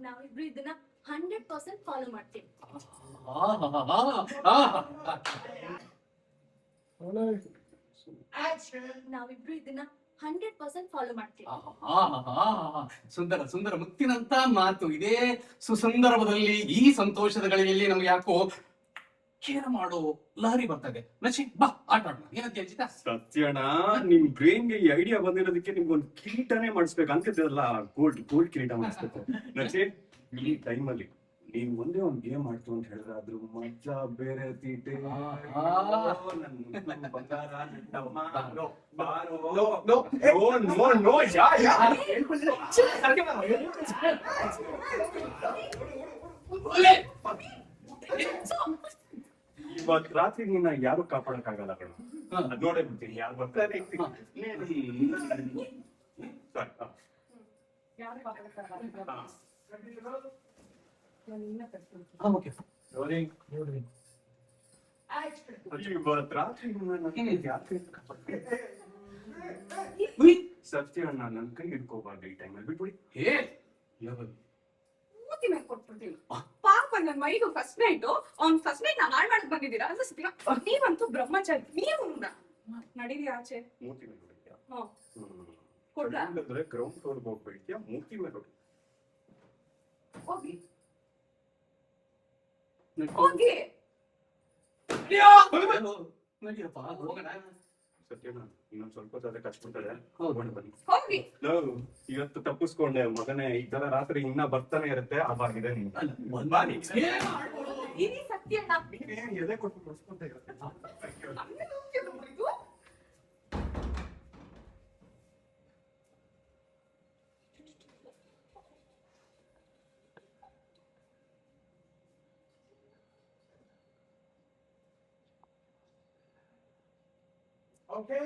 ನಾವಿಬ್ರು ಇದನ್ನ 100% ಫಾಲೋ ಮಾಡ್ತೀವಿ. ನಾವಿಬ್ರು ಇದನ್ನ 100% ಫಾಲೋ ಮಾಡ್ತೀವಿ. ಸುಂದರ ಸುಂದರ ಮುತ್ತಿನಂತ ಮಾತು. ಇದೇ ಸುಸಂದರ್ಭದಲ್ಲಿ ಈ ಸಂತೋಷದ ಗಳಿಗೆಯಲ್ಲಿ ನಮ್ಗೆ ಯಾಕೋ ಏನು ಮಾಡೋ ಲಹರಿ ಬರ್ತದೆ. ನಚಿ ಬಾ ಆಟ ಆಡೋಣ. ಏನಂತ ಅಜಿತ? ಸತ್ಯಣ್ಣ, ನಿಮ್ ಬ್ರೈನ್ಗೆ ಈ ಐಡಿಯಾ ಬಂದಿರೋದಕ್ಕೆ ನಿಮ್ಗೊಂದು ಕಿರೀಟನೇ ಮಾಡಿಸ್ಬೇಕು ಅಂತಿದ್ದಲ್ಲ. ಗೋಲ್ಡ್ ಕಿರೀಟ ಮಾಡಿಸ್ಬೇಕು. ನಚಿ, ಈ ಟೈಮಲ್ಲಿ ನೀವು ಒಂದೇ ಒಂದ್ ಗೇಮ್ ಮಾಡ್ತು ಅಂತ ಹೇಳಿದ್ರೆ ಅದ್ರ ಮಜಾ ಬೇರೆ ತೀಟೆ. ನನ್ನ ಬಂಗಾರ, ನನ್ನಮ್ಮ, ಬಾರೋ. ನೋ, ಯಾ. ಇವತ್ ರಾತ್ರಿ ನಿನ್ನ ಯಾರು ಕಾಪಾಡಕ್ಕಾಗಲ್ಲ ಕಣ. ಅದ್ ನೋಡೇ ಬಿಡ್ತೀನಿ ಯಾರು ಬರ್ತಾರೆ. ಇವತ್ ರಾತ್ರಿ ಸತ್ಯ ಅಣ್ಣ ನನ್ ಕೈ ಹಿಡ್ಕೋಬಾರ್ದು. ಈ ಟೈಮಲ್ಲಿ ಬಿಟ್ಬಿಡಿ. ಮೂತಿ ಮೇಲೆ ಕೊಟ್ಬಿಡ್ತೀನಿ. ಪಾಪ ನನ್ ಮೈದು ಫಸ್ಟ್ ನೈಟ್ ಅವ್ನ್ ಫಸ್ಟ್ ನೈಟ್ ನಾನ್ ಹಾಳ್ ಮಾಡಕ್ ಬಂದಿದ್ದೀರಾ ಅನ್ಸ್ತೀರಾ? ನೀವಂತೂ ಬ್ರಹ್ಮಚಾರಿ. ನೀವು ನಡೀರಿ ಆಚೆ. ಮೂತಿ ಮೇಲೆ ಹೊಡಿತ್ಯಾ? ಕೊಡ್ಲಾ? ಅಂದ್ರೆ ಗ್ರೌಂಡ್ ಫ್ಲೋರ್ ಹೋಗ್ಬಿಡ್ತೀಯಾ? ಮೂತಿ ಮೇಲೆ ಹೊಡಿ. ಹೋಗಿ ಹೋಗಿ. ನಡಿಯಪ್ಪ ಹೋಗೋಣ. ಸತ್ಯಣ್ಣ, ಇನ್ನೊಂದ್ ಸ್ವಲ್ಪ ಹೊತ್ತಾದ್ರೆ ಕಚ್ಬಿಡ್ತಾರೆ. ಬನ್ನಿ. ಹೋಗಿ. ಇವತ್ತು ತಪ್ಪಿಸ್ಕೊಂಡೆ ಮಗನೇ. ಈ ತರ ರಾತ್ರಿ ಇನ್ನ ಬರ್ತಾನೆ ಇರುತ್ತೆ. ಅವಾಗಿದೆ ಇರಿ ಸತ್ಯಣ್ಣ. ಎದೆ ಕೊಟ್ಟು ಮುಡ್ಸ್ಕೊಂತ ಇರುತ್ತೆ. Okay.